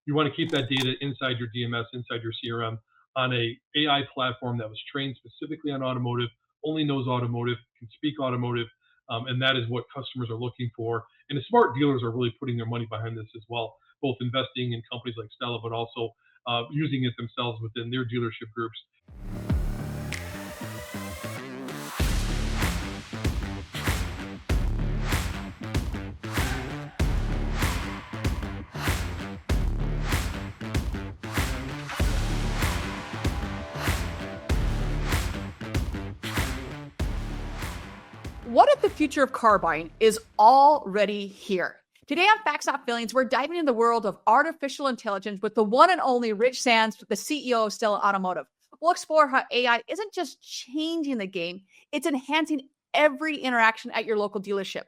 You want to keep that data inside your DMS, inside your CRM, on a AI platform that was trained specifically on automotive, only knows automotive, can speak automotive, and that is what customers are looking for. And the smart dealers are really putting their money behind this as well, both investing in companies like Stella, but also using it themselves within their dealership groups. What if the future of car buying is already here? Today on Facts Not Feelings, we're diving into the world of artificial intelligence with the one and only Rich Sands, the CEO of Stella Automotive. We'll explore how AI isn't just changing the game, it's enhancing every interaction at your local dealership.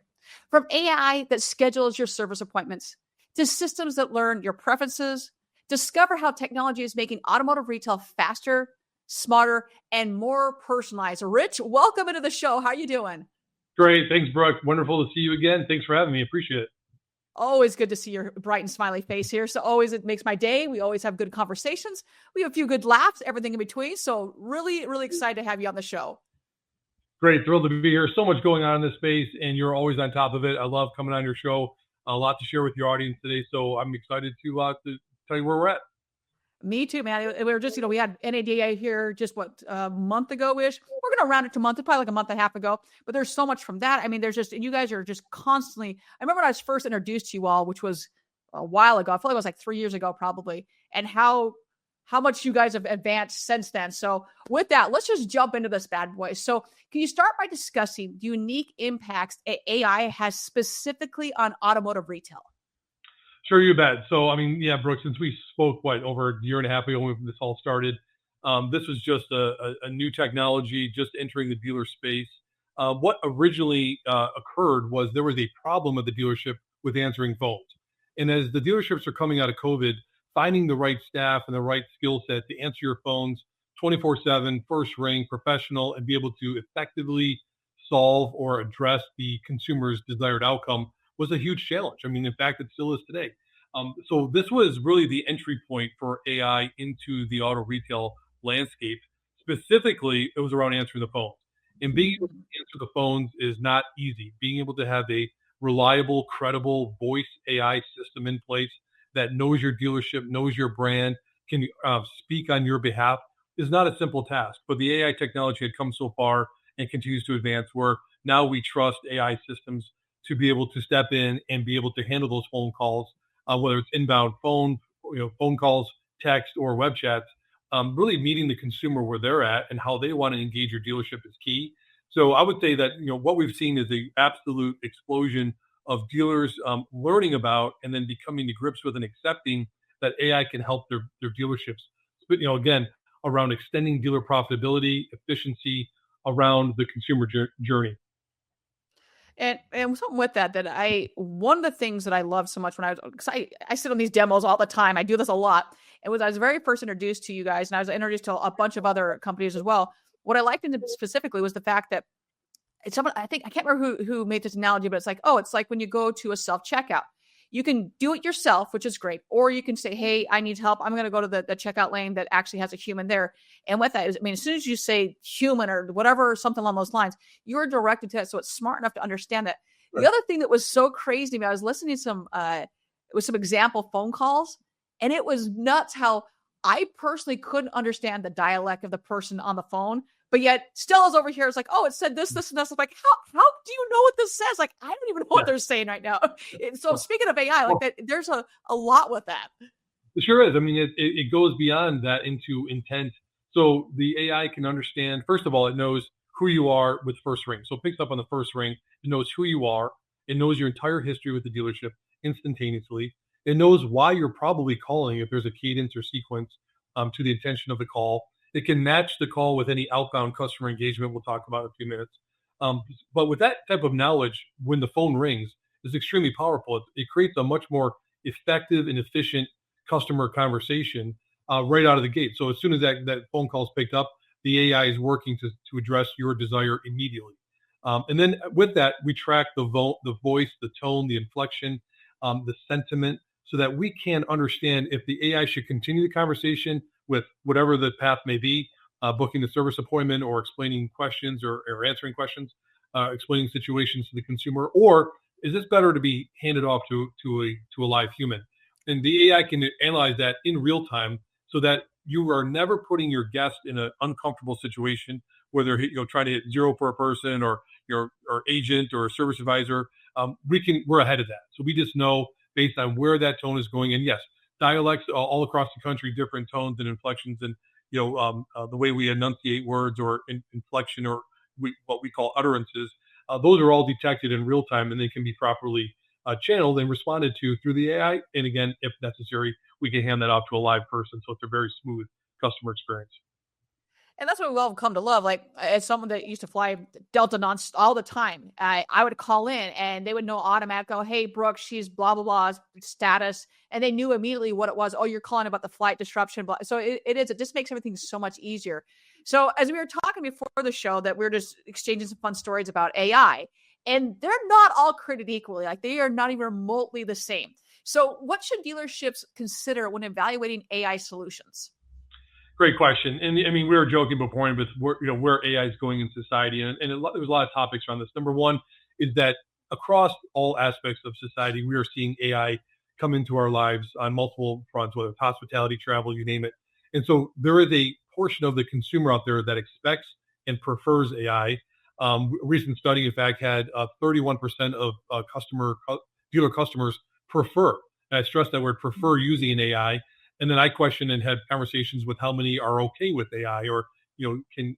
From AI that schedules your service appointments to systems that learn your preferences, discover how technology is making automotive retail faster, smarter, and more personalized. Rich, welcome into the show. How are you doing? Great. Thanks, Brooke. Wonderful to see you again. Thanks for having me. Appreciate it. Always good to see your bright and smiley face here. So always, it makes my day. We always have good conversations. We have a few good laughs, everything in between. So really, really excited to have you on the show. Great. Thrilled to be here. So much going on in this space, and you're always on top of it. I love coming on your show. A lot to share with your audience today. So I'm excited to tell you where we're at. Me too, man. We were just, we had NADA here just a month ago-ish. We're going to round it to month, probably like a month and a half ago. But there's so much from that. I mean, there's just, and you guys are just constantly, I remember when I was first introduced to you all, which was a while ago. I feel like it was like 3 years ago, probably. And how much you guys have advanced since then. So with that, let's just jump into this bad boy. So can you start by discussing the unique impacts AI has specifically on automotive retail? Sure, you bet. So, I mean, yeah, Brooke, since we spoke, over a year and a half ago when this all started, this was just a new technology just entering the dealer space. What originally occurred was there was a problem at the dealership with answering phones. And as the dealerships are coming out of COVID, finding the right staff and the right skill set to answer your phones 24/7, first ring, professional, and be able to effectively solve or address the consumer's desired outcome was a huge challenge. I mean, in fact, it still is today. So this was really the entry point for AI into the auto retail landscape. Specifically, it was around answering the phones. And being able to answer the phones is not easy. Being able to have a reliable, credible voice AI system in place that knows your dealership, knows your brand, can speak on your behalf is not a simple task. But the AI technology had come so far and continues to advance where now we trust AI systems to be able to step in and be able to handle those phone calls, whether it's inbound phone calls, text, or web chats. Really meeting the consumer where they're at and how they want to engage your dealership is key. So I would say that what we've seen is the absolute explosion of dealers learning about and then becoming to grips with and accepting that AI can help their dealerships. But again, around extending dealer profitability, efficiency, around the consumer journey. And something with that one of the things that I love so much when I sit on these demos all the time. I do this a lot. I was very first introduced to you guys, and I was introduced to a bunch of other companies as well. What I liked in them specifically was the fact that it's someone, I can't remember who made this analogy, but it's like, it's like when you go to a self-checkout. You can do it yourself, which is great. Or you can say, hey, I need help. I'm going to go to the checkout lane that actually has a human there. And what that is, as soon as you say human or whatever, something along those lines, you're directed to that. So it's smart enough to understand that. Right. The other thing that was so crazy to me, I was listening to some example phone calls, and it was nuts how I personally couldn't understand the dialect of the person on the phone. But yet Stella's over here. It's like, it said this, this, and this. I'm like, how do you know what this says? Like, I don't even know what they're saying right now. So speaking of AI, like that, there's a lot with that. It sure is. I mean, it goes beyond that into intent. So the AI can understand, first of all, it knows who you are with first ring. So it picks up on the first ring. It knows who you are. It knows your entire history with the dealership instantaneously. It knows why you're probably calling if there's a cadence or sequence to the intention of the call. It can match the call with any outbound customer engagement we'll talk about in a few minutes. But with that type of knowledge, when the phone rings, is extremely powerful. It creates a much more effective and efficient customer conversation right out of the gate. So as soon as that phone call is picked up, the AI is working to address your desire immediately. And then with that, we track the voice, the tone, the inflection, the sentiment, so that we can understand if the AI should continue the conversation with whatever the path may be, booking the service appointment or explaining questions or answering questions, explaining situations to the consumer, or is this better to be handed off to a live human? And the AI can analyze that in real time so that you are never putting your guest in an uncomfortable situation where they're trying to hit zero per person or your or agent or service advisor. We're ahead of that, so we just know based on where that tone is going. And yes, dialects all across the country, different tones and inflections, and the way we enunciate words or inflection or what we call utterances. Those are all detected in real time, and they can be properly channeled and responded to through the AI. And again, if necessary, we can hand that off to a live person, so it's a very smooth customer experience. And that's what we've all come to love. Like, as someone that used to fly Delta all the time, I would call in and they would know automatically, oh, hey, Brooke, she's blah, blah, blah status. And they knew immediately what it was. Oh, you're calling about the flight disruption. Blah. So it just makes everything so much easier. So as we were talking before the show, that we were just exchanging some fun stories about AI, and they're not all created equally. Like, they are not even remotely the same. So what should dealerships consider when evaluating AI solutions? Great question. And I mean, we were joking before with where AI is going in society, and there was a lot of topics around this. Number one is that across all aspects of society, we are seeing AI come into our lives on multiple fronts, whether it's hospitality, travel, you name it. And so there is a portion of the consumer out there that expects and prefers AI. A recent study, in fact, had 31% of dealer customers prefer. And I stress that word, prefer, using an AI. And then I questioned and had conversations with how many are okay with AI, or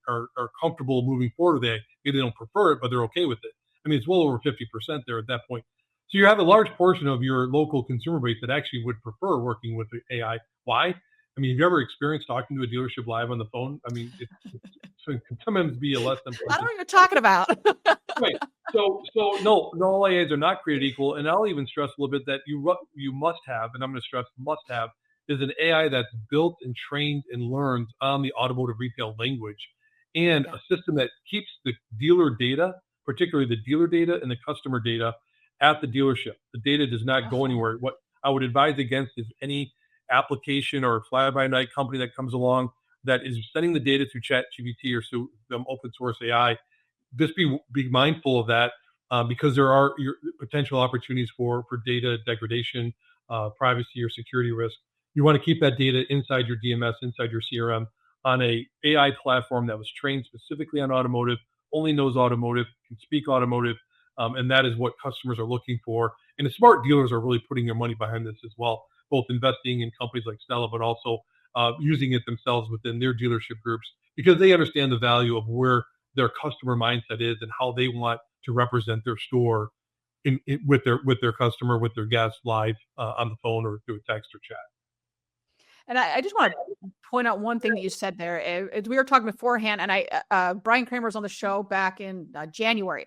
are comfortable moving forward with AI. Maybe they don't prefer it, but they're okay with it. I mean, it's well over 50% there at that point. So you have a large portion of your local consumer base that actually would prefer working with the AI. Why? I mean, have you ever experienced talking to a dealership live on the phone? I mean, it can sometimes be a less than pleasant. I don't know what you're talking about. Right. So no, all AIs are not created equal. And I'll even stress a little bit that you must have, and I'm going to stress must have, is an AI that's built and trained and learns on the automotive retail language, and a system that keeps the dealer data, particularly the dealer data and the customer data, at the dealership. The data does not go anywhere. What I would advise against is any application or fly-by-night company that comes along that is sending the data through ChatGPT or through open source AI. Just be mindful of that, because there are potential opportunities for data degradation, privacy, or security risk. You want to keep that data inside your DMS, inside your CRM, on a AI platform that was trained specifically on automotive, only knows automotive, can speak automotive, and that is what customers are looking for. And the smart dealers are really putting their money behind this as well, both investing in companies like Stella, but also using it themselves within their dealership groups, because they understand the value of where their customer mindset is and how they want to represent their store with their customer, with their guests live on the phone or through a text or chat. And I just want to point out one thing that you said there. As we were talking beforehand, and Brian Kramer was on the show back in January,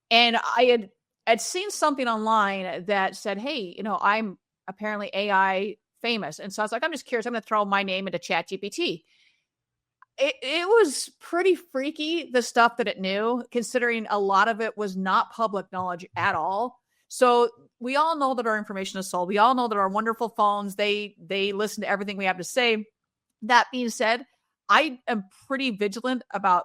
and I had seen something online that said, hey, I'm apparently AI famous. And so I was like, I'm just curious. I'm going to throw my name into ChatGPT. It was pretty freaky, the stuff that it knew, considering a lot of it was not public knowledge at all. So we all know that our information is sold. We all know that our wonderful phones, they listen to everything we have to say. That being said, I am pretty vigilant about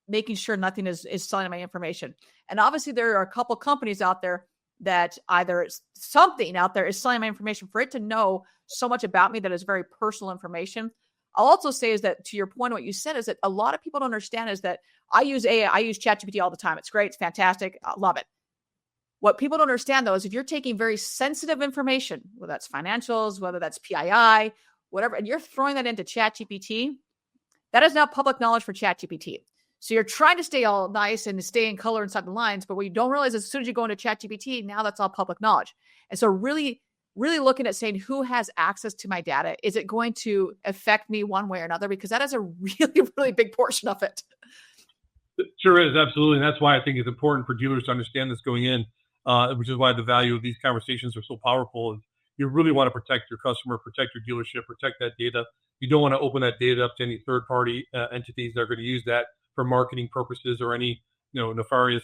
making sure nothing is selling my information. And obviously there are a couple companies out there that either something out there is selling my information for it to know so much about me that is very personal information. I'll also say is that, to your point, what you said is that a lot of people don't understand is that I use AI, I use ChatGPT all the time. It's great. It's fantastic. I love it. What people don't understand, though, is if you're taking very sensitive information, whether that's financials, whether that's PII, whatever, and you're throwing that into ChatGPT, that is now public knowledge for ChatGPT. So you're trying to stay all nice and stay in color inside the lines, but what you don't realize is as soon as you go into ChatGPT, now that's all public knowledge. And so really looking at saying who has access to my data, is it going to affect me one way or another? Because that is a really, really big portion of it. It sure is, absolutely. And that's why I think it's important for dealers to understand this going in, which is why the value of these conversations are so powerful. You really want to protect your customer, protect your dealership, protect that data. You don't want to open that data up to any third-party entities that are going to use that for marketing purposes or any nefarious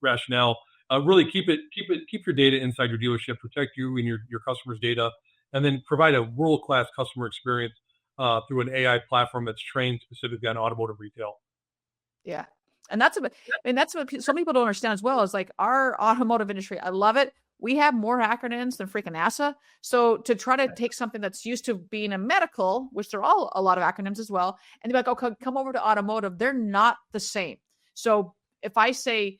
rationale. Really keep your data inside your dealership, protect you and your customers' data, and then provide a world-class customer experience through an AI platform that's trained specifically on automotive retail. Yeah. And that's what some people don't understand as well, is like our automotive industry. I love it. We have more acronyms than freaking NASA. So to try to take something that's used to being a medical, which they're all a lot of acronyms as well, and they're like, oh, come over to automotive. They're not the same. So if I say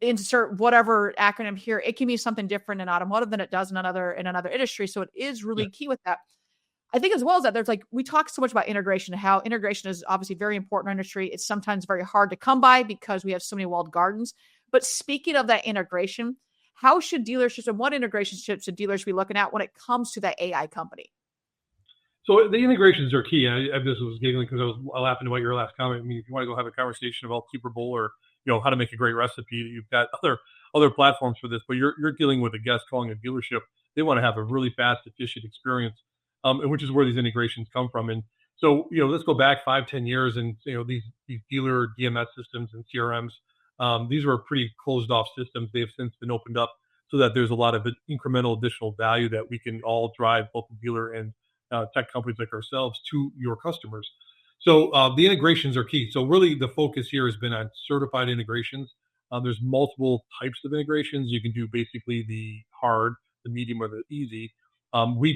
insert whatever acronym here, it can mean something different in automotive than it does in another industry. So it is Yeah. really key with that. I think as well as that, there's like, we talk so much about integration, how integration is obviously very important in our industry. It's sometimes very hard to come by because we have so many walled gardens. But speaking of that integration, how should dealerships and what integration should dealers be looking at when it comes to that AI company? So the integrations are key. I just was giggling because I was laughing about your last comment. I mean, if you want to go have a conversation about Super Bowl or how to make a great recipe, you've got other platforms for this. But you're dealing with a guest calling a dealership. They want to have a really fast, efficient experience, and which is where these integrations come from. And so let's go back 5-10 years, and these dealer DMS systems and CRMs. These were pretty closed off systems. They have since been opened up so that there's a lot of incremental additional value that we can all drive, both the dealer and tech companies like ourselves, to your customers. So the integrations are key. So really the focus here has been on certified integrations. There's multiple types of integrations. You can do basically the hard, the medium, or the easy. We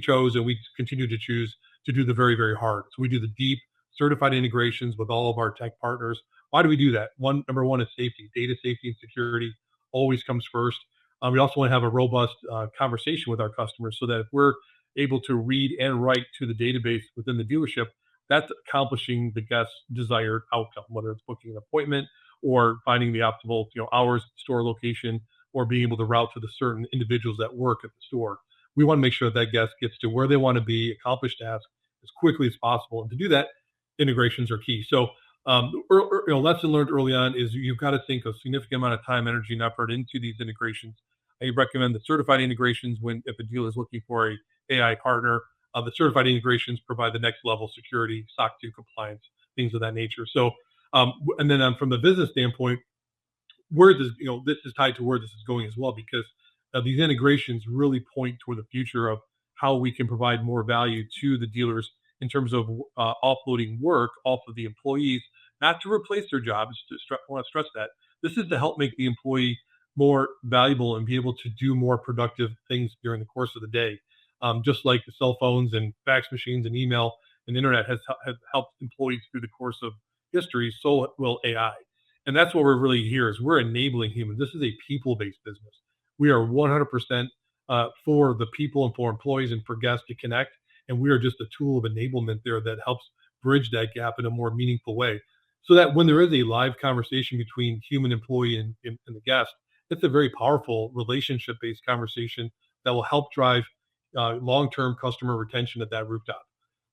chose and we continue to choose to do the very, very hard. So we do the deep certified integrations with all of our tech partners. Why do we do that? Number one is safety. Data safety and security always comes first. We also want to have a robust conversation with our customers so that if we're able to read and write to the database within the dealership, that's accomplishing the guest's desired outcome, whether it's booking an appointment or finding the optimal hours, store location, or being able to route to the certain individuals that work at the store. We want to make sure that guest gets to where they want to be, accomplish tasks as quickly as possible. And to do that, integrations are key. So lesson learned early on is you've got to think a significant amount of time, energy, and effort into these integrations. I recommend the certified integrations if a dealer is looking for a AI partner. The certified integrations provide the next level security, SOC 2 compliance, things of that nature. So, and then from the business standpoint, where this is tied to where this is going as well, because these integrations really point toward the future of how we can provide more value to the dealers in terms of offloading work off of the employees, not to replace their jobs. I want to stress that this is to help make the employee more valuable and be able to do more productive things during the course of the day. Just like the cell phones and fax machines and email and internet have helped employees through the course of history, so will AI. And that's what we're really here is we're enabling humans. This is a people-based business. We are 100% for the people and for employees and for guests to connect. And we are just a tool of enablement there that helps bridge that gap in a more meaningful way. So that when there is a live conversation between human employee and the guest, it's a very powerful relationship-based conversation that will help drive long-term customer retention at that rooftop.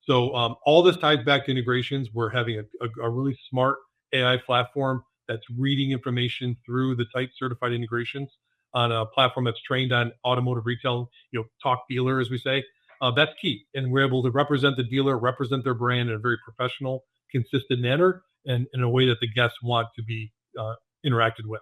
So all this ties back to integrations. We're having a really smart AI platform that's reading information through the tight certified integrations on a platform that's trained on automotive retail, talk dealer, as we say. That's key. And we're able to represent the dealer, represent their brand in a very professional, consistent manner, and in a way that the guests want to be interacted with.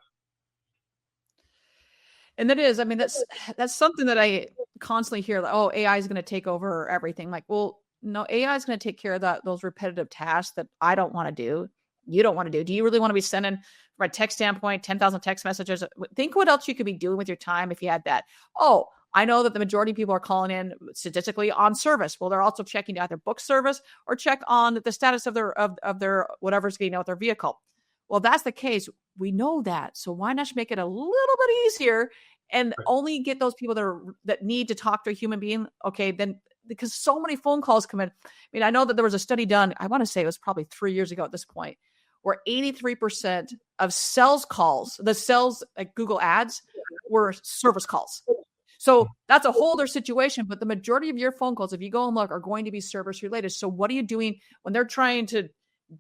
And that is, I mean, that's something that I constantly hear, like, oh, AI is going to take over everything. Like, well, no, AI is going to take care of those repetitive tasks that I don't want to do. You don't want to do. Do you really want to be sending, from a text standpoint, 10,000 text messages? Think what else you could be doing with your time if you had that. Oh, I know that the majority of people are calling in statistically on service. Well, they're also checking to either book service or check on the status of their whatever's getting out with their vehicle. Well, if that's the case, we know that. So why not make it a little bit easier and only get those people that need to talk to a human being? Okay, then, because so many phone calls come in. I mean, I know that there was a study done, I want to say it was probably 3 years ago at this point, where 83% of sales calls, the sales like Google ads, were service calls. So that's a whole other situation, but the majority of your phone calls, if you go and look, are going to be service related. So what are you doing when they're trying to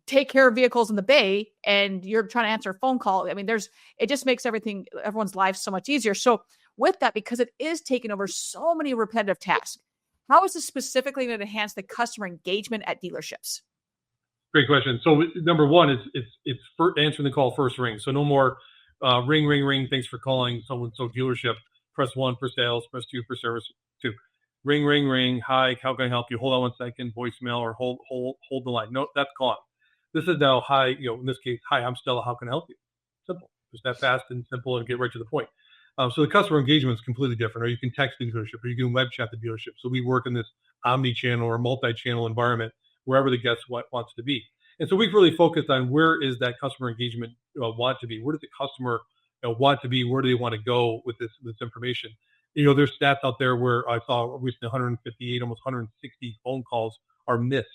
take care of vehicles in the bay and you're trying to answer a phone call? I mean, it just makes everyone's life so much easier. So with that, because it is taking over so many repetitive tasks, how is this specifically going to enhance the customer engagement at dealerships? Great question. So number one is it's answering the call first ring. So no more Ring, ring, ring. Thanks for calling so-and-so dealership. Press 1 for sales, press 2 for service, 2. Ring, ring, ring. Hi, how can I help you? Hold on 1 second, voicemail, or hold the line. No, that's gone. This is now, hi, in this case, hi, I'm Stella, how can I help you? Simple. Just that fast and simple and get right to the point. So the customer engagement is completely different, or you can text the dealership, or you can web chat the dealership. So we work in this omni-channel or multi-channel environment wherever the guest wants to be. And so we've really focused on where is that customer engagement want to be? Where does the customer want to be? Where do they want to go with this information? There's stats out there where I saw recently 158, almost 160 phone calls are missed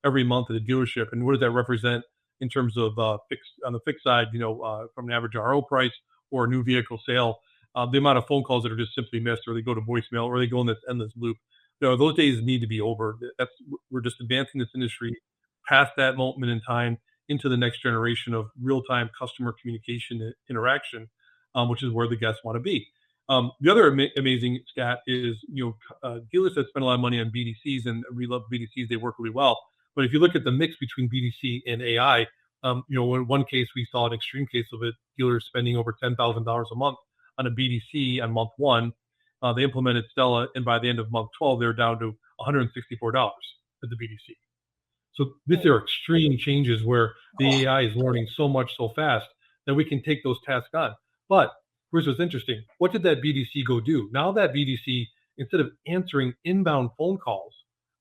every month at the dealership. And what does that represent in terms of on the fixed side, from an average RO price or a new vehicle sale, the amount of phone calls that are just simply missed, or they go to voicemail, or they go in this endless loop. Those days need to be over. We're just advancing this industry past that moment in time into the next generation of real-time customer communication interaction, which is where the guests want to be. The other amazing stat is, dealers that spend a lot of money on BDCs, and we love BDCs, they work really well. But if you look at the mix between BDC and AI, in one case, we saw an extreme case of it, dealers spending over $10,000 a month on a BDC on month 1. They implemented Stella, and by the end of month 12, they're down to $164 at the BDC. So these are extreme changes where the AI is learning so much so fast that we can take those tasks on. But here's what's interesting. What did that BDC go do? Now that BDC, instead of answering inbound phone calls,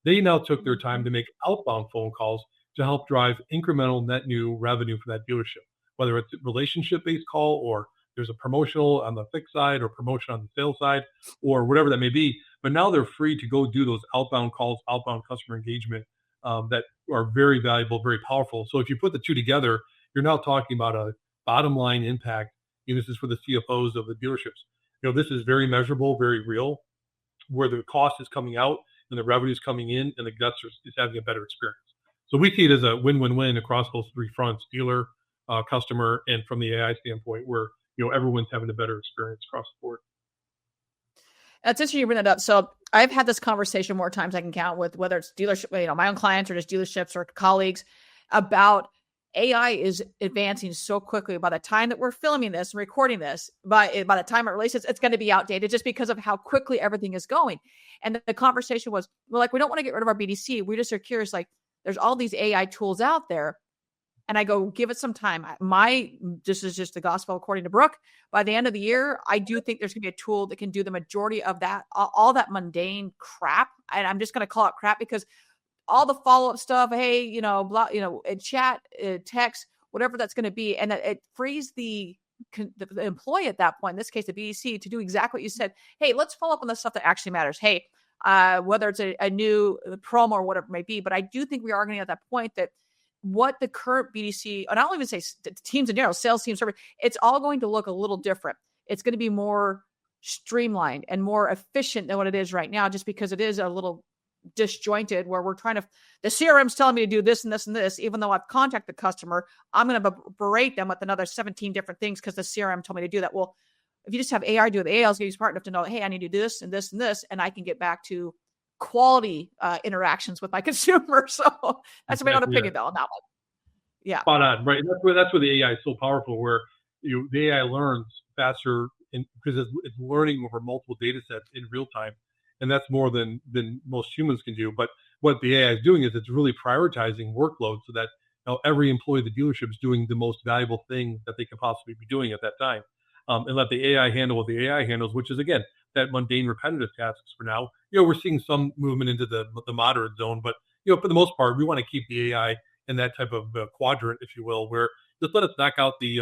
they now took their time to make outbound phone calls to help drive incremental net new revenue for that dealership, whether it's a relationship-based call, or there's a promotional on the fixed side, or promotion on the sales side, or whatever that may be. But now they're free to go do those outbound calls, outbound customer engagement, that are very valuable, very powerful. So if you put the two together, you're now talking about a bottom line impact. This is for the CFOs of the dealerships. This is very measurable, very real, where the cost is coming out and the revenue is coming in, and the guests is having a better experience. So we see it as a win-win-win across those three fronts: dealer, customer, and from the AI standpoint, where everyone's having a better experience across the board. That's interesting you bring that up. So I've had this conversation more times I can count with, whether it's dealership, my own clients, or just dealerships or colleagues, about AI is advancing so quickly. By the time that we're filming this and recording this, by the time it releases, it's going to be outdated just because of how quickly everything is going. And the conversation was, well, we don't want to get rid of our BDC. We just are curious, there's all these AI tools out there. And I go, give it some time. This is just the gospel according to Brooke. By the end of the year, I do think there's going to be a tool that can do the majority of that, all that mundane crap. And I'm just going to call it crap, because all the follow-up stuff, hey, blah, chat, text, whatever that's going to be. And it frees the employee at that point, in this case, the BDC, to do exactly what you said. Hey, let's follow up on the stuff that actually matters. Hey, whether it's a new promo or whatever it may be. But I do think we are going to get at that point that what the current BDC, and I'll even say teams in general, sales teams, service, it's all going to look a little different. It's going to be more streamlined and more efficient than what it is right now, just because it is a little disjointed, where we're trying to, the CRM's telling me to do this and this and this, even though I've contacted the customer, I'm going to berate them with another 17 different things because the CRM told me to do that. Well, if you just have AI do it, the AI is going to be smart enough to know, hey, I need to do this and this and this, and I can get back to quality interactions with my consumer. So that's my own opinion, though, on that one. Yeah, spot on, right? That's where the AI is so powerful, where the AI learns faster, because it's learning over multiple data sets in real time, and that's more than most humans can do. But what the AI is doing is it's really prioritizing workload so that every employee of the dealership is doing the most valuable thing that they can possibly be doing at that time, and let the AI handle what the AI handles, which is, again, that mundane, repetitive tasks for now. We're seeing some movement into the moderate zone, but for the most part, we want to keep the AI in that type of quadrant, if you will, where just let us knock out the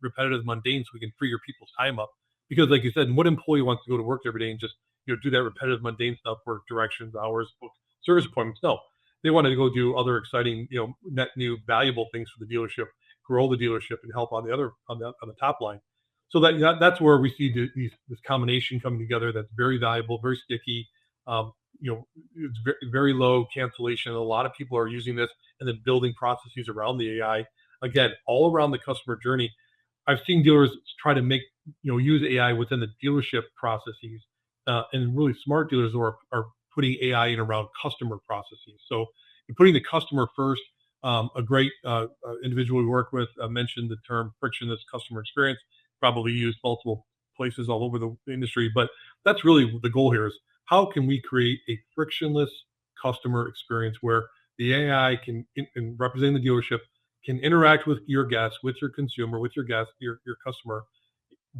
repetitive, mundane, so we can free your people's time up. Because, like you said, what employee wants to go to work every day and just do that repetitive, mundane stuff, work directions, hours, book service appointments? No, they want to go do other exciting, net new, valuable things for the dealership, grow the dealership, and help on the top line. So that's where we see this combination coming together. That's very valuable, very sticky. It's very, very low cancellation. A lot of people are using this and then building processes around the AI. Again, all around the customer journey. I've seen dealers try to use AI within the dealership processes, and really smart dealers are putting AI in around customer processes. So you're putting the customer first. A great individual we work with mentioned the term frictionless customer experience. probably used multiple places all over the industry, but that's really the goal here is how can we create a frictionless customer experience where the AI can, in representing the dealership, can interact with your guest, with your consumer, with your guest, your customer,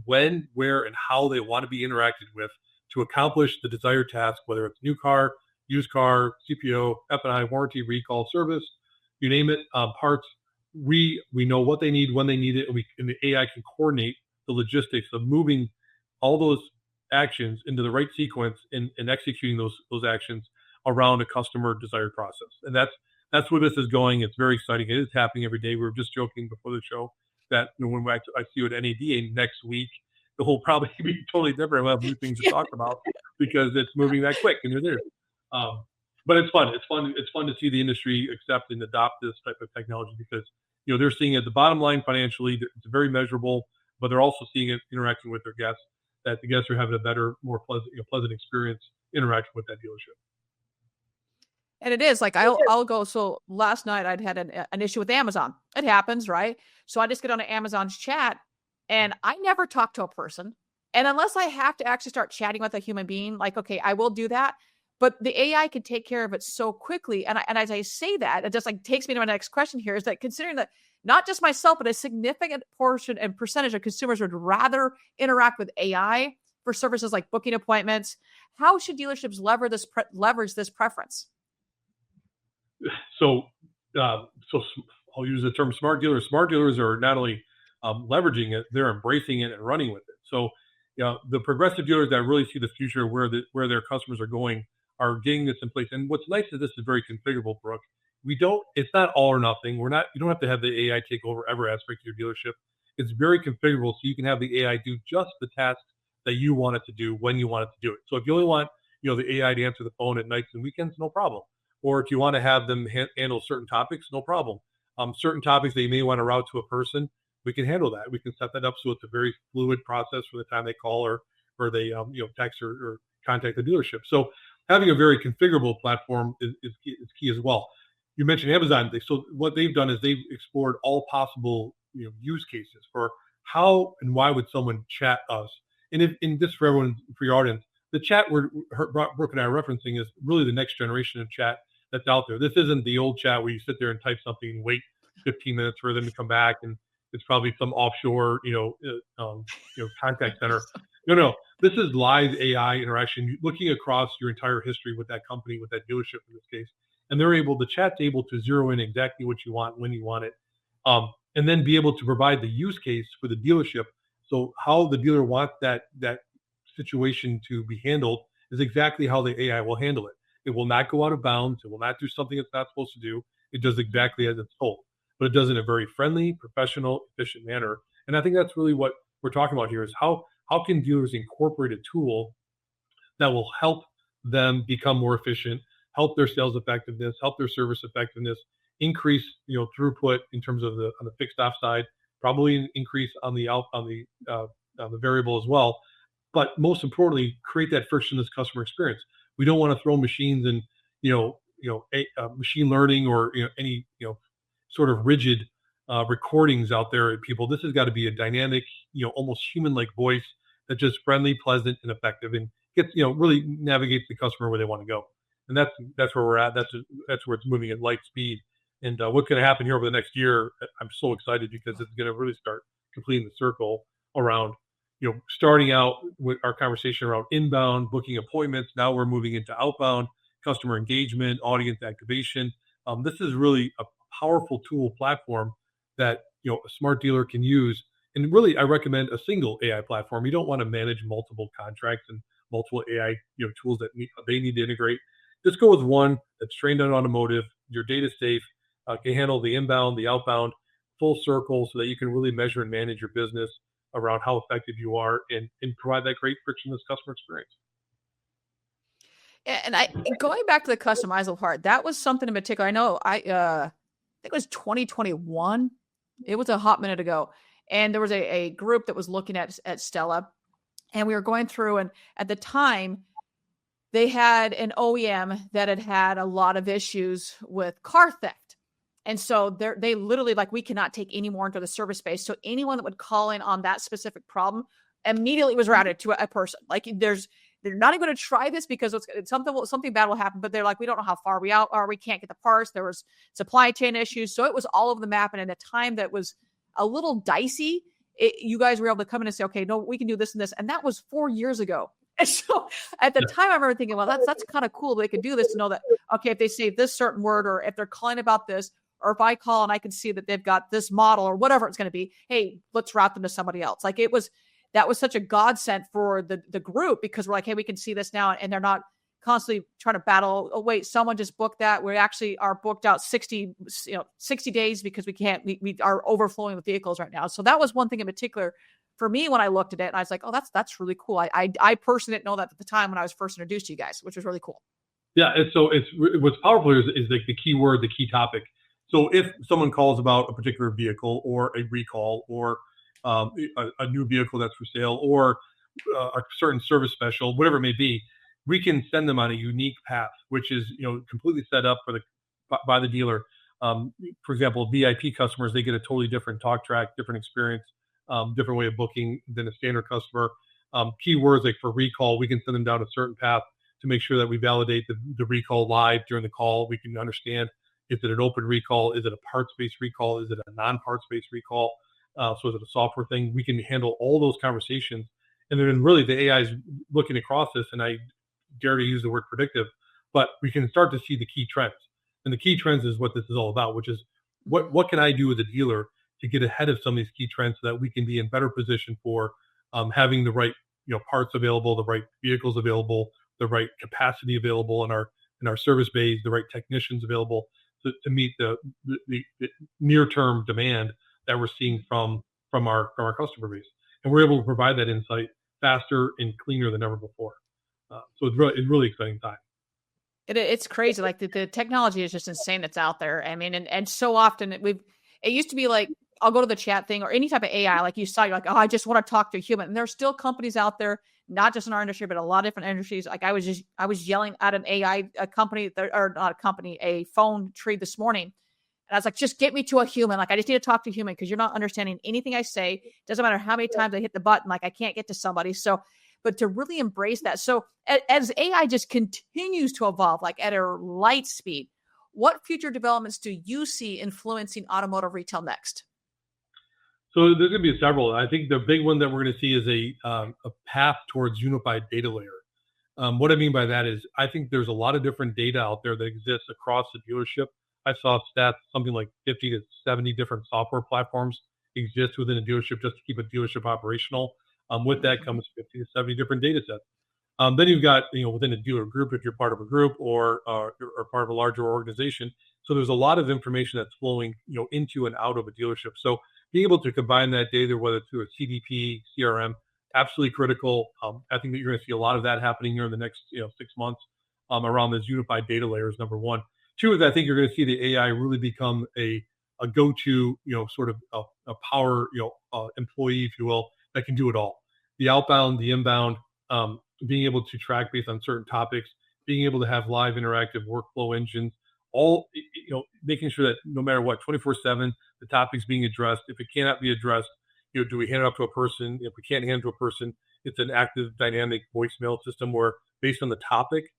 when, where, and how they want to be interacted with to accomplish the desired task, whether it's new car, used car, CPO, F&I, warranty, recall, service, you name it, parts. We know what they need, when they need it, and the AI can coordinate the logistics of moving all those actions into the right sequence and executing those actions around a customer desired process. And that's where this is going. It's very exciting. It is happening every day. We were just joking before the show that when I see you at NADA next week, the whole probably be totally different. We'll have new things to talk about because it's moving that quick and you're there. But it's fun. It's fun. It's fun to see the industry accept and adopt this type of technology because they're seeing it the bottom line financially. It's very measurable, but they're also seeing it interacting with their guests. That the guests are having a better, more pleasant experience interacting with that dealership. And it is like I'll go. So last night I'd had an issue with Amazon. It happens, right? So I just get on Amazon's chat, and I never talk to a person. And unless I have to actually start chatting with a human being, like okay, I will do that. But the AI can take care of it so quickly. And as I say that, it just like takes me to my next question here is that considering that not just myself, but a significant portion and percentage of consumers would rather interact with AI for services like booking appointments, how should dealerships leverage this preference? So I'll use the term smart dealers. Smart dealers are not only leveraging it, they're embracing it and running with it. So the progressive dealers that really see the future where their customers are going are getting this in place. And what's nice is this is very configurable, Brooke. It's not all or nothing. You don't have to have the AI take over every aspect of your dealership. It's very configurable, so you can have the AI do just the tasks that you want it to do when you want it to do it. So if you only want, the AI to answer the phone at nights and weekends, no problem. Or if you want to have them handle certain topics, no problem. Certain topics that you may want to route to a person, we can handle that. We can set that up so it's a very fluid process from the time they call or they text or contact the dealership. So having a very configurable platform is key as well. You mentioned Amazon. So what they've done is they've explored all possible use cases for how and why would someone chat us. And this for everyone, for your audience, the chat Brooke and I are referencing is really the next generation of chat that's out there. This isn't the old chat where you sit there and type something and wait 15 minutes for them to come back, and it's probably some offshore contact center. No. This is live AI interaction, looking across your entire history with that company, with that dealership in this case, and the chat's able to zero in exactly what you want when you want it, and then be able to provide the use case for the dealership. So how the dealer wants that situation to be handled is exactly how the AI will handle it. It will not go out of bounds. It will not do something it's not supposed to do. It does exactly as it's told, but it does it in a very friendly, professional, efficient manner. And I think that's really what we're talking about here is how can dealers incorporate a tool that will help them become more efficient, help their sales effectiveness, help their service effectiveness, increase throughput in terms of on the fixed off side, probably increase on the variable as well. But most importantly, create that frictionless customer experience. We don't want to throw machines and machine learning or any sort of rigid recordings out there at people. This has got to be a dynamic, almost human-like voice that's just friendly, pleasant, and effective, and gets really navigates the customer where they want to go. And that's where we're at. That's where it's moving at light speed. And what's going to happen here over the next year? I'm so excited because it's going to really start completing the circle around starting out with our conversation around inbound booking appointments. Now we're moving into outbound customer engagement, audience activation. This is really a powerful tool platform that a smart dealer can use. And really, I recommend a single AI platform. You don't want to manage multiple contracts and multiple AI tools that they need to integrate. Just go with one that's trained on automotive. Your data safe, can handle the inbound, the outbound, full circle, so that you can really measure and manage your business around how effective you are and provide that great frictionless customer experience. And going back to the customizable part, that was something in particular. I know I think it was 2021. It was a hot minute ago. And there was a group that was looking at Stella, and we were going through, and at the time they had an OEM that had a lot of issues with car theft. And so they literally like, we cannot take any more into the service space. So anyone that would call in on that specific problem immediately was routed to a person. Like they're not even going to try this because it's something bad will happen. But they're like, we don't know how far we out are. We can't get the parts. There was supply chain issues. So it was all over the map. And in a time that was a little dicey, you guys were able to come in and say, okay, no, we can do this and this. And that was 4 years ago. And so at the time, I remember thinking, well, that's kind of cool. They can do this to know that, okay, if they say this certain word, or if they're calling about this, or if I call and I can see that they've got this model or whatever it's going to be, hey, let's route them to somebody else. Like that was such a godsend for the group, because we're like, hey, we can see this now, and they're not constantly trying to battle. Oh, wait, someone just booked that. We actually are booked out 60 days because we are overflowing with vehicles right now. So that was one thing in particular for me when I looked at it. And I was like, oh, that's really cool. I personally didn't know that at the time when I was first introduced to you guys, which was really cool. Yeah, and so what's powerful is like the key word, the key topic. So if someone calls about a particular vehicle or a recall or a new vehicle that's for sale or a certain service special, whatever it may be, we can send them on a unique path, which is completely set up by the dealer. For example, VIP customers, they get a totally different talk track, different experience, different way of booking than a standard customer. Keywords like for recall, we can send them down a certain path to make sure that we validate the recall live during the call. We can understand, is it an open recall? Is it a parts-based recall? Is it a non-parts-based recall? So is it a software thing? We can handle all those conversations. And then really the AI is looking across this, and I dare to use the word predictive, but we can start to see the key trends. And the key trends is what this is all about, which is what can I do as a dealer to get ahead of some of these key trends so that we can be in better position for having the right parts available, the right vehicles available, the right capacity available in our service bays, the right technicians available to meet the near-term demand that we're seeing from our customer base. And we're able to provide that insight faster and cleaner than ever before. So it's really exciting time. It's crazy. Like the technology is just insane that's out there. I mean, and so often it used to be like, I'll go to the chat thing or any type of AI, like you saw, you're like, oh, I just want to talk to a human. And there's still companies out there, not just in our industry, but a lot of different industries. Like I was yelling at an AI company, or not a company, a phone tree this morning. And I was like, just get me to a human. Like, I just need to talk to a human because you're not understanding anything I say. Doesn't matter how many times I hit the button. Like, I can't get to somebody. So, but to really embrace that. So as AI just continues to evolve, like at a light speed, what future developments do you see influencing automotive retail next? So there's going to be several. I think the big one that we're going to see is a path towards unified data layer. What I mean by that is I think there's a lot of different data out there that exists across the dealership. I saw stats, something like 50 to 70 different software platforms exist within a dealership just to keep a dealership operational. With that comes 50 to 70 different data sets. Then you've got, within a dealer group, if you're part of a group or part of a larger organization. So there's a lot of information that's flowing, into and out of a dealership. So being able to combine that data, whether through a CDP, CRM, absolutely critical. I think that you're going to see a lot of that happening here in the next, 6 months around this unified data layers, number one. Two is I think you're going to see the AI really become a go-to, sort of a power, employee, if you will, that can do it all. The outbound, the inbound, being able to track based on certain topics, being able to have live interactive workflow engines, all, making sure that no matter what, 24/7, the topic's being addressed. If it cannot be addressed, do we hand it off to a person? If we can't hand it to a person, it's an active dynamic voicemail system where based on the topic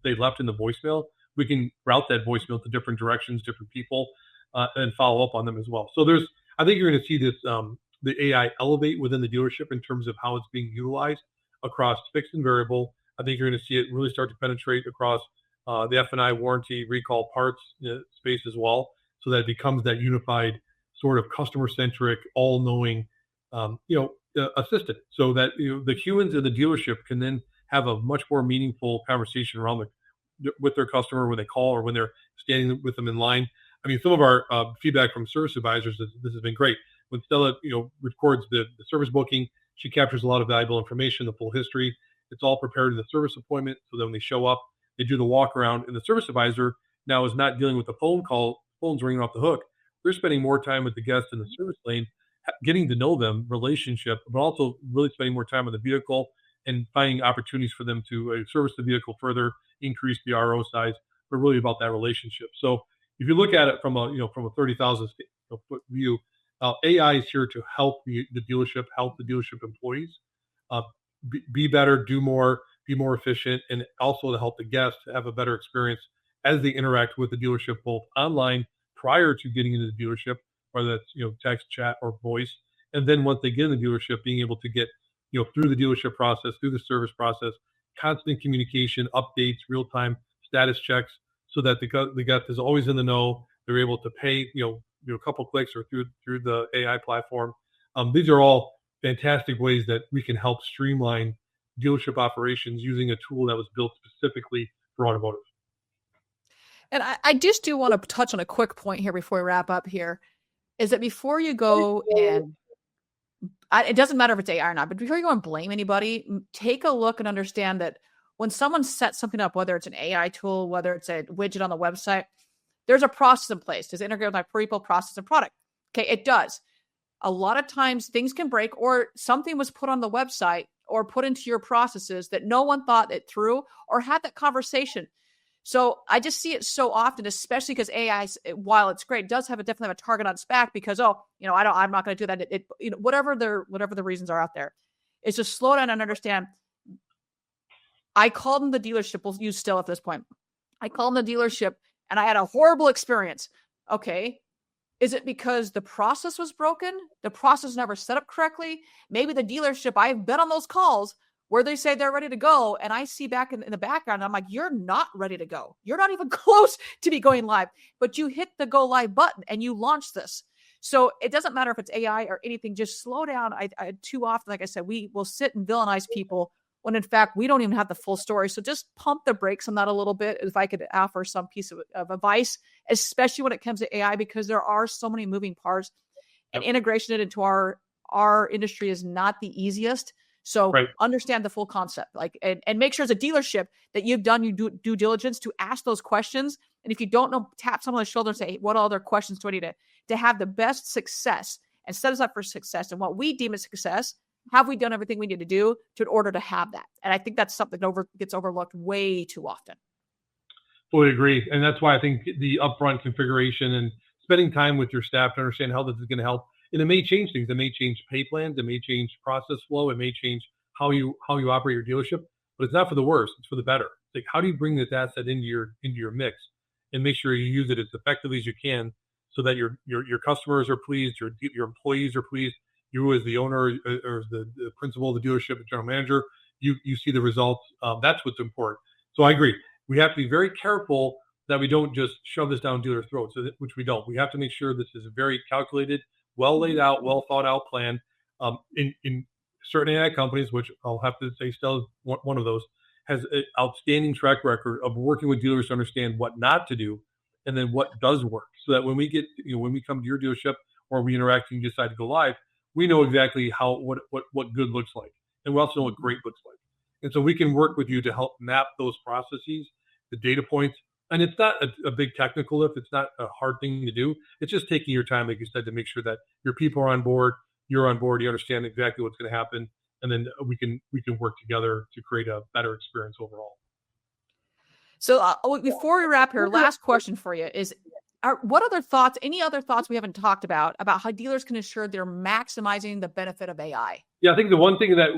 they left in the voicemail, we can route that voicemail to different directions, different people, and follow up on them as well. So I think you're going to see this, the AI elevate within the dealership in terms of how it's being utilized across fixed and variable. I think you're going to see it really start to penetrate across the F&I warranty, recall, parts space as well, so that it becomes that unified sort of customer-centric, all-knowing, assistant, so that the humans in the dealership can then have a much more meaningful conversation with their customer when they call or when they're standing with them in line. I mean, some of our feedback from service advisors is this has been great. When Stella, records the service booking, she captures a lot of valuable information, the full history. It's all prepared in the service appointment, so that when they show up, they do the walk around, and the service advisor now is not dealing with the phone's ringing off the hook. They're spending more time with the guest in the service lane, getting to know them, relationship, but also really spending more time on the vehicle and finding opportunities for them to service the vehicle further, increase the RO size, but really about that relationship. So if you look at it from a 30,000 foot view, AI is here to help the dealership, help the dealership employees uh, be better, do more, be more efficient, and also to help the guests have a better experience as they interact with the dealership, both online prior to getting into the dealership, whether that's text, chat, or voice, and then once they get in the dealership, being able to get through the dealership process, through the service process, constant communication, updates, real time status checks, so that the guest is always in the know. They're able to pay a couple clicks or through the AI platform. These are all fantastic ways that we can help streamline dealership operations using a tool that was built specifically for automotive. And I just do want to touch on a quick point here before we wrap up here, is that before you go and it doesn't matter if it's AI or not, but before you go and blame anybody, take a look and understand that when someone sets something up, whether it's an AI tool, whether it's a widget on the website, there's a process in place. Does it integrate with my people, process, and product? Okay, it does. A lot of times things can break, or something was put on the website or put into your processes that no one thought it through or had that conversation. So I just see it so often, especially because AI, while it's great, does definitely have a target on its back because, I'm not going to do that. Whatever the reasons are out there, is just slow down and understand. I called them the dealership. We'll use Stella at this point. I called them the dealership and I had a horrible experience. Okay. Is it because the process was broken? The process never set up correctly? Maybe the dealership, I've been on those calls where they say they're ready to go. And I see back in the background, I'm like, you're not ready to go. You're not even close to be going live, but you hit the go live button and you launch this. So it doesn't matter if it's AI or anything, just slow down. I too often, like I said, we will sit and villainize people when in fact we don't even have the full story. So just pump the brakes on that a little bit. If I could offer some piece of advice, especially when it comes to AI, because there are so many moving parts and integration into our industry is not the easiest. So understand the full concept, and make sure as a dealership that you've done your due diligence to ask those questions. And if you don't know, tap someone on the shoulder and say, hey, what other questions do I need to have the best success and set us up for success? And what we deem as success, have we done everything we need to do in order to have that? And I think that's something that gets overlooked way too often. Fully agree. And that's why I think the upfront configuration and spending time with your staff to understand how this is going to help. And it may change things. It may change pay plans. It may change process flow. It may change how you operate your dealership. But it's not for the worse. It's for the better. It's like, how do you bring this asset into your mix and make sure you use it as effectively as you can, so that your customers are pleased, your employees are pleased, you as the owner or the principal of the dealership, the general manager, you see the results. That's what's important. So I agree. We have to be very careful that we don't just shove this down dealers' throats, which we don't. We have to make sure this is a very calculated, well laid out, well thought out plan. In certain AI companies, which I'll have to say Stella is one of those, has an outstanding track record of working with dealers to understand what not to do and then what does work, so that when we get when we come to your dealership or we interact and you decide to go live, we know exactly what good looks like, and we also know what great looks like. And so we can work with you to help map those processes, the data points. And it's not a big technical lift. It's not a hard thing to do. It's just taking your time, like you said, to make sure that your people are on board, you're on board, you understand exactly what's going to happen, and then we can work together to create a better experience overall. So before we wrap here, last question for you is, what other thoughts, any other thoughts we haven't talked about how dealers can ensure they're maximizing the benefit of AI? Yeah, I think the one thing that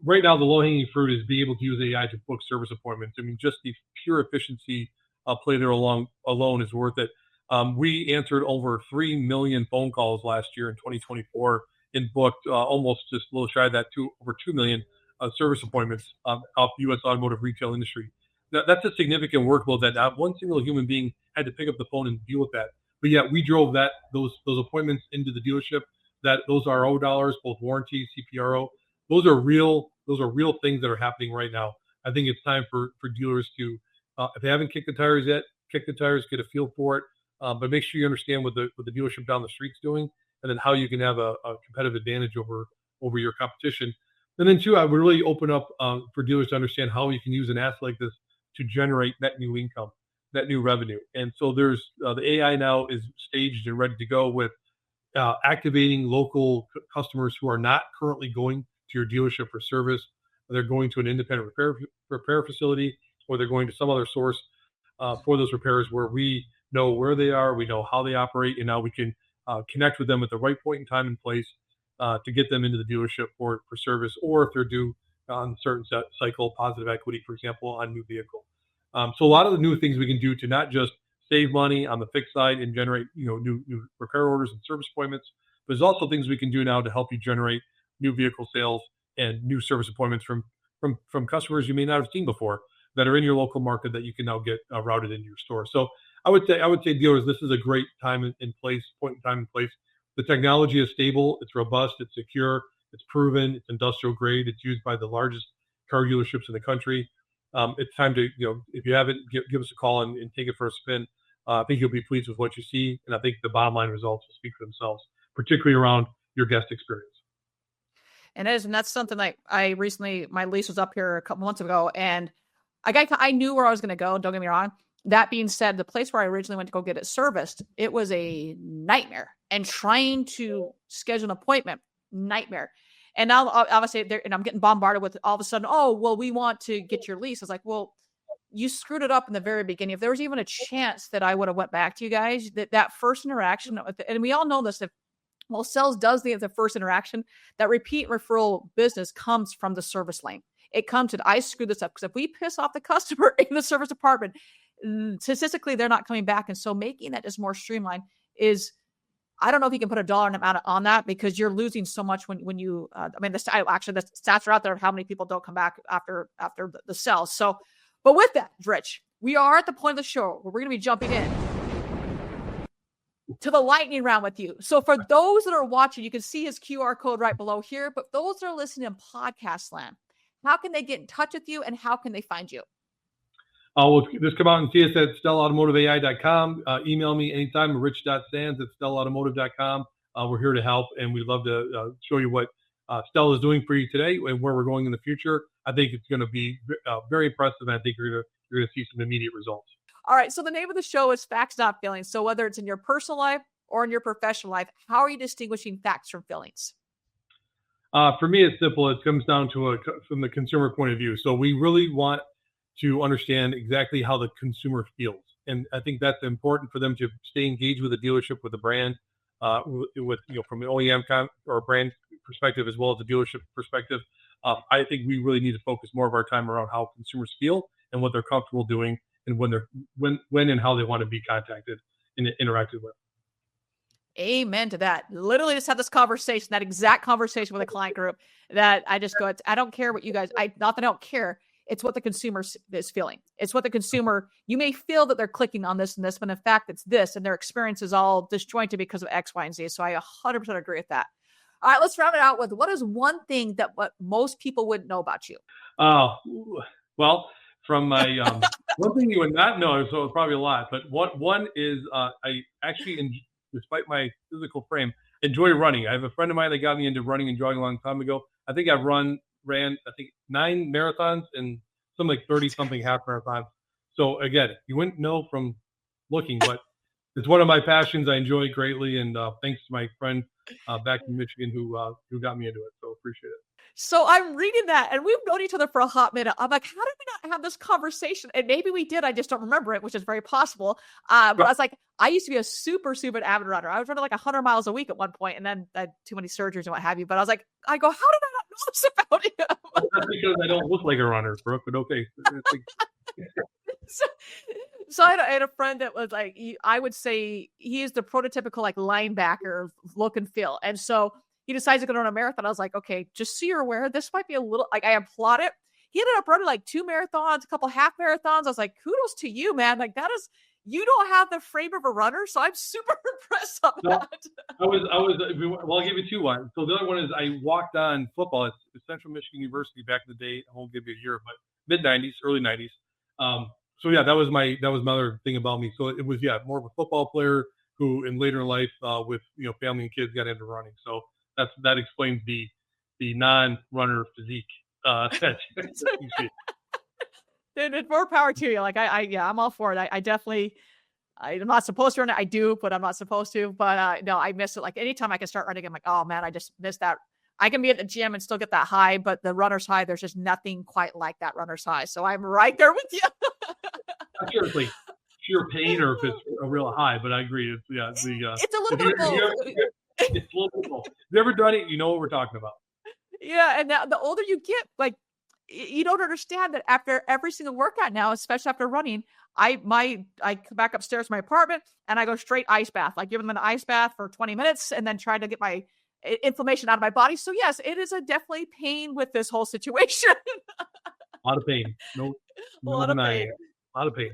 right now the low-hanging fruit is being able to use AI to book service appointments. I mean, just the pure efficiency play there alone is worth it. We answered over 3 million phone calls last year in 2024 and booked almost just a little shy of that, over 2 million service appointments off the U.S. automotive retail industry. That's a significant workload that not one single human being had to pick up the phone and deal with that. But yet we drove those appointments into the dealership. Those are RO dollars, both warranty, CPRO. Those are real things that are happening right now. I think it's time for dealers to, if they haven't kicked the tires yet, kick the tires, get a feel for it. But make sure you understand what the dealership down the street's doing, and then how you can have a competitive advantage over your competition. And then two, I would really open up for dealers to understand how you can use an asset like this to generate net new income, net new revenue. And so there's the AI now is staged and ready to go with activating local customers who are not currently going to your dealership for service. They're going to an independent repair facility, or they're going to some other source for those repairs, where we know where they are, we know how they operate, and now we can connect with them at the right point in time and place to get them into the dealership for service, or if they're due on a certain cycle, positive equity, for example, on new vehicle. So a lot of the new things we can do to not just save money on the fixed side and generate new repair orders and service appointments, but there's also things we can do now to help you generate new vehicle sales and new service appointments from customers you may not have seen before that are in your local market that you can now get routed into your store. So I would say dealers, this is a great point in time and place. The technology is stable, it's robust, it's secure, it's proven, it's industrial grade, it's used by the largest car dealerships in the country. It's time to, if you haven't, give us a call and take it for a spin. I think you'll be pleased with what you see, and I think the bottom line results will speak for themselves, particularly around your guest experience. And that's something like my lease was up here a couple months ago, and I knew where I was going to go. Don't get me wrong. That being said, the place where I originally went to go get it serviced, it was a nightmare, and trying to schedule an appointment, nightmare. And now obviously and I'm getting bombarded with all of a sudden, oh, well, we want to get your lease. I was like, well, you screwed it up in the very beginning. If there was even a chance that I would have went back to you guys, that first interaction, and we all know this, sales does the first interaction, that repeat referral business comes from the service lane. It comes to, I screwed this up, because if we piss off the customer in the service department, statistically, they're not coming back. And so making that just more streamlined is, I don't know if you can put a dollar amount on that, because you're losing so much when you, the stats are out there of how many people don't come back after the sale. So, but with that, Rich, we are at the point of the show where we're going to be jumping in to the lightning round with you. So for those that are watching, you can see his QR code right below here, but those that are listening in podcast land, how can they get in touch with you and how can they find you? Well, just come out and see us at StellaAutomotive.ai.com. Email me anytime, rich.sands@StellaAutomotive.com. We're here to help, and we'd love to show you what Stella is doing for you today and where we're going in the future. I think it's going to be very impressive, and I think you're going to see some immediate results. All right, so the name of the show is Facts Not Feelings. So whether it's in your personal life or in your professional life, how are you distinguishing facts from feelings? For me, it's simple. It comes down to from the consumer point of view. So we really want to understand exactly how the consumer feels. And I think that's important for them to stay engaged with the dealership, with the brand, from an OEM or brand perspective, as well as the dealership perspective. I think we really need to focus more of our time around how consumers feel and what they're comfortable doing, and when and how they want to be contacted and interacted with. Amen to that. Literally just had this conversation, that exact conversation with a client group, that I just go, I don't care what you guys, not that I don't care. It's what the consumer is feeling. It's what the consumer, you may feel that they're clicking on this and this, but in fact, it's this, and their experience is all disjointed because of X, Y, and Z. So I 100% agree with that. All right, let's round it out with, what is one thing that what most people wouldn't know about you? Well, from my one thing you would not know, so it's probably a lot, but one is I actually, despite my physical frame, enjoy running. I have a friend of mine that got me into running and jogging a long time ago. I think I've ran 9 marathons and some like 30-something half marathons. So again, you wouldn't know from looking, but it's one of my passions. I enjoy it greatly, and thanks to my friend back in Michigan who got me into it. So appreciate it. So I'm reading that, and we've known each other for a hot minute. I'm like, how did we not have this conversation? And maybe we did. I just don't remember it, which is very possible. But I was like, I used to be a super, super avid runner. I was running like 100 miles a week at one point, and then I had too many surgeries and what have you. But I was like, how did I not know this about him? That's because I don't look like a runner, Brooke, but okay. So I had a friend that was like, I would say he is the prototypical like linebacker look and feel. And so he decides to go run a marathon. I was like, okay, just so you're aware, this might be a little, like, I applaud it. He ended up running like 2 marathons, a couple half marathons. I was like, kudos to you, man. Like, that is, you don't have the frame of a runner. So I'm super impressed on that. I'll give you 2 ones. So the other one is I walked on football at Central Michigan University back in the day. I won't give you a year, but mid-90s, early 90s. So yeah, that was my other thing about me. So it was, more of a football player who in later life with, family and kids got into running. So that explains the non-runner physique. That you see. Dude, more power to you. Like I'm all for it. I definitely, I'm not supposed to run it. I do, but I'm not supposed to. But no, I miss it. Like anytime I can start running, I'm like, oh man, I just missed that. I can be at the gym and still get that high, but the runner's high, there's just nothing quite like that runner's high. So I'm right there with you. sheer pain or if it's a real high. But I agree. It's It's a little bit of both. It's a little bit of both. If you've ever done it, you know what we're talking about. Yeah, and now the older you get, like you don't understand that after every single workout now, especially after running, I come back upstairs to my apartment and I go straight ice bath. I give them an ice bath for 20 minutes and then try to get my inflammation out of my body. So yes, it is a definitely pain with this whole situation. A lot of pain. No denying it. A lot of pain.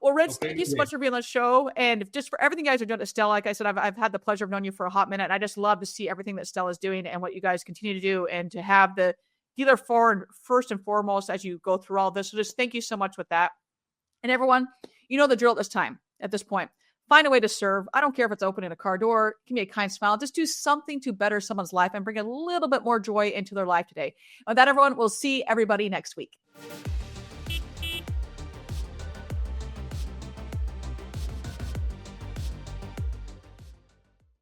Well, Rich, thank you so much for being on the show, and just for everything you guys are doing at Stella. Like I said, I've had the pleasure of knowing you for a hot minute, and I just love to see everything that Stella's doing and what you guys continue to do, and to have the dealer first and foremost as you go through all this. So just thank you so much with that. And everyone, you know the drill at this point. Find a way to serve. I don't care if it's opening a car door, give me a kind smile. Just do something to better someone's life and bring a little bit more joy into their life today. With that, everyone, we'll see everybody next week.